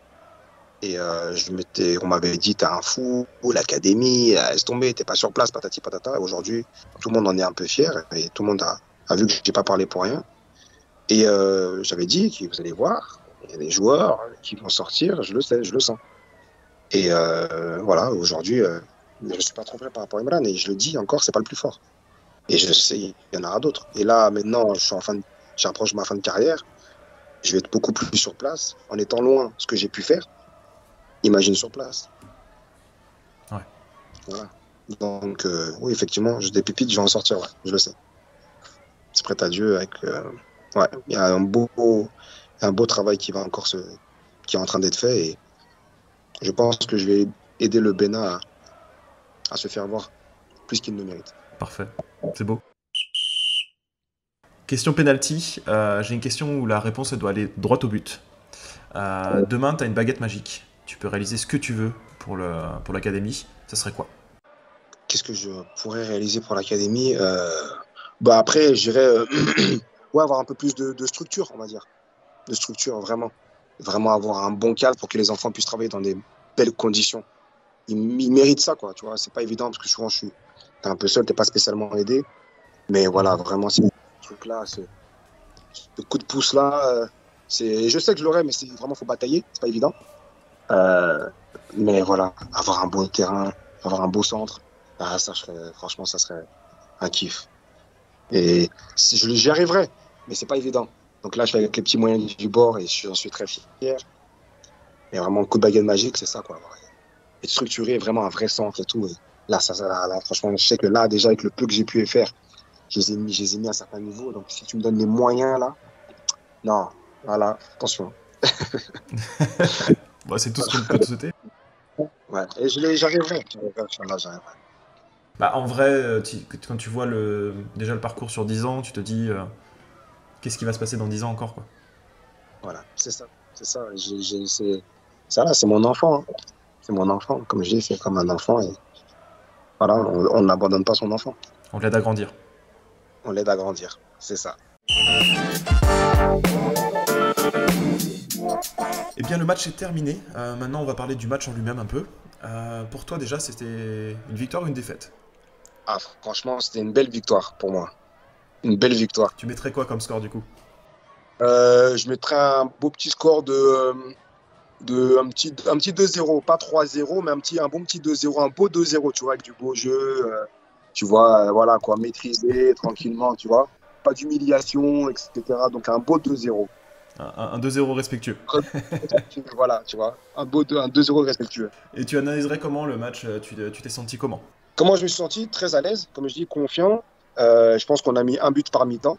Et on m'avait dit, t'es un fou, l'académie, laisse tomber, t'es pas sur place, patati patata. Aujourd'hui, tout le monde en est un peu fier et tout le monde a vu que j'ai pas parlé pour rien. Et j'avais dit que vous allez voir, il y a des joueurs qui vont sortir, je le sais, je le sens. Et voilà, aujourd'hui, je ne suis pas trompé par rapport à Imran. Et je le dis encore, c'est pas le plus fort. Et je sais, il y en aura d'autres. Et là, maintenant, j'approche ma fin de carrière. Je vais être beaucoup plus sur place. En étant loin, ce que j'ai pu faire, imagine sur place. Ouais. Voilà. Donc, oui, effectivement, j'ai des pépites, je vais en sortir, ouais, je le sais. C'est prêt à Dieu avec. Ouais, il y a un beau travail qui est en train d'être fait. Et je pense que je vais aider le Bénin à se faire voir plus qu'il ne le mérite. Parfait. C'est beau. Question penalty. J'ai une question où la réponse elle doit aller droit au but. Demain, tu as une baguette magique. Tu peux réaliser ce que tu veux pour l'académie. Ça serait quoi? Qu'est-ce que je pourrais réaliser pour l'académie? Bah après, je dirais ouais, avoir un peu plus de structure, on va dire. De structure, vraiment. Vraiment avoir un bon cadre pour que les enfants puissent travailler dans des belles conditions. Ils méritent ça, quoi. Tu vois, c'est pas évident parce que souvent, t'es un peu seul, t'es pas spécialement aidé. Mais voilà, vraiment, ce truc-là, ce coup de pouce-là, je sais que je l'aurai, mais c'est vraiment, faut batailler. C'est pas évident. Mais voilà, avoir un beau terrain, avoir un beau centre, franchement, ça serait un kiff. Et j'y arriverai, mais c'est pas évident. Donc là, je fais avec les petits moyens du bord et j'en suis très fier. Et vraiment, le coup de baguette magique, c'est ça, quoi. Être structuré, vraiment un vrai centre et tout. Et là, là, franchement, je sais que là, déjà, avec le peu que j'ai pu faire, je les ai mis à un certain niveau. Donc, si tu me donnes les moyens, là, non, voilà, attention. Bon, c'est tout ce qu'on peut te souhaiter. Ouais, et j'arriverai. Inch'Allah, j'arriverai. Bah, en vrai, quand tu vois déjà le parcours sur 10 ans, tu te dis qu'est-ce qui va se passer dans 10 ans encore, quoi. Voilà, c'est ça. C'est ça. Ça, là, c'est mon enfant, hein. C'est mon enfant. Comme je dis, c'est comme un enfant. Et voilà, on n'abandonne pas son enfant. On l'aide à grandir. On l'aide à grandir. C'est ça. Eh bien, le match est terminé. Maintenant, on va parler du match en lui-même un peu. Pour toi, déjà, c'était une victoire ou une défaite? Ah, franchement, c'était une belle victoire pour moi. Une belle victoire. Tu mettrais quoi comme score, du coup? Je mettrais un beau petit score de un petit 2-0, pas 3-0, mais un bon petit 2-0, un beau 2-0, tu vois, avec du beau jeu, tu vois, voilà, quoi, maîtrisé, tranquillement, tu vois, pas d'humiliation, etc. Donc un beau 2-0. Un 2-0 respectueux. Voilà, tu vois, un 2-0 respectueux. Et tu analyserais comment le match? Tu t'es senti comment? Comment je me suis senti? Très à l'aise, comme je dis, confiant. Je pense qu'on a mis un but par mi-temps,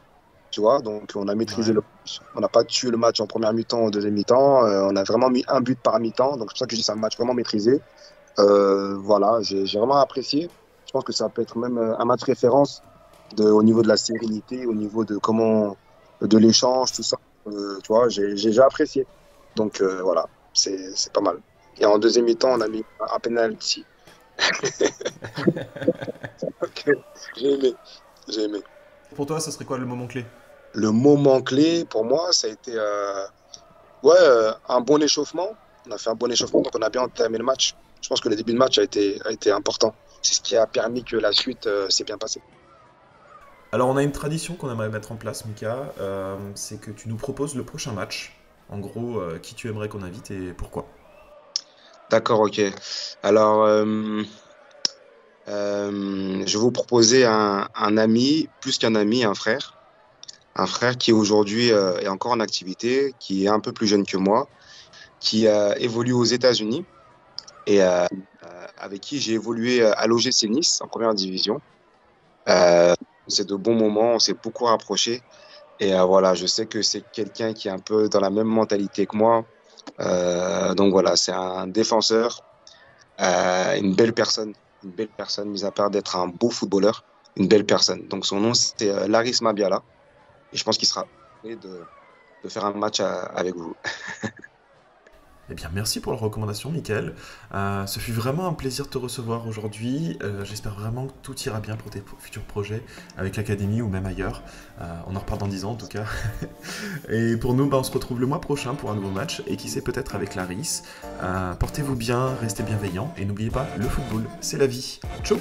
tu vois, donc on a maîtrisé Ouais. le match. On n'a pas tué le match en première mi-temps, en deuxième mi-temps. On a vraiment mis un but par mi-temps, donc c'est pour ça que je dis c'est un match vraiment maîtrisé. Voilà, j'ai vraiment apprécié. Je pense que ça peut être même un match référence au niveau de la sérénité, au niveau de comment, de l'échange, tout ça. Tu vois, j'ai apprécié. Donc voilà, c'est pas mal. Et en deuxième mi-temps, on a mis un penalty. Ok, j'ai aimé, j'ai aimé. Pour toi, ça serait quoi le moment clé? Le moment clé pour moi, ça a été ouais, un bon échauffement. On a fait un bon échauffement, donc on a bien entamé le match. Je pense que le début de match a été important. C'est ce qui a permis que la suite s'est bien passée. Alors, on a une tradition qu'on aimerait mettre en place, Mika. C'est que tu nous proposes le prochain match. En gros, qui tu aimerais qu'on invite et pourquoi? D'accord, ok. Alors, je vais vous proposer un ami, plus qu'un ami, un frère. Un frère qui aujourd'hui est encore en activité, qui est un peu plus jeune que moi, qui évolue aux États-Unis et avec qui j'ai évolué à l'OGC Nice en première division. Euh, c'est de bons moments, on s'est beaucoup rapprochés. Et voilà, je sais que c'est quelqu'un qui est un peu dans la même mentalité que moi. Donc voilà, c'est un défenseur, une belle personne, mis à part d'être un beau footballeur, une belle personne. Donc son nom, c'est Laris Mabiala. Et je pense qu'il sera prêt de faire un match avec vous. Eh bien, merci pour la recommandation, Mickaël. Ce fut vraiment un plaisir de te recevoir aujourd'hui. J'espère vraiment que tout ira bien pour tes futurs projets avec l'Académie ou même ailleurs. On en reparle dans 10 ans, en tout cas. Et pour nous, on se retrouve le mois prochain pour un nouveau match. Et qui sait, peut-être avec Laris. Portez-vous bien, restez bienveillants. Et n'oubliez pas, le football, c'est la vie. Ciao!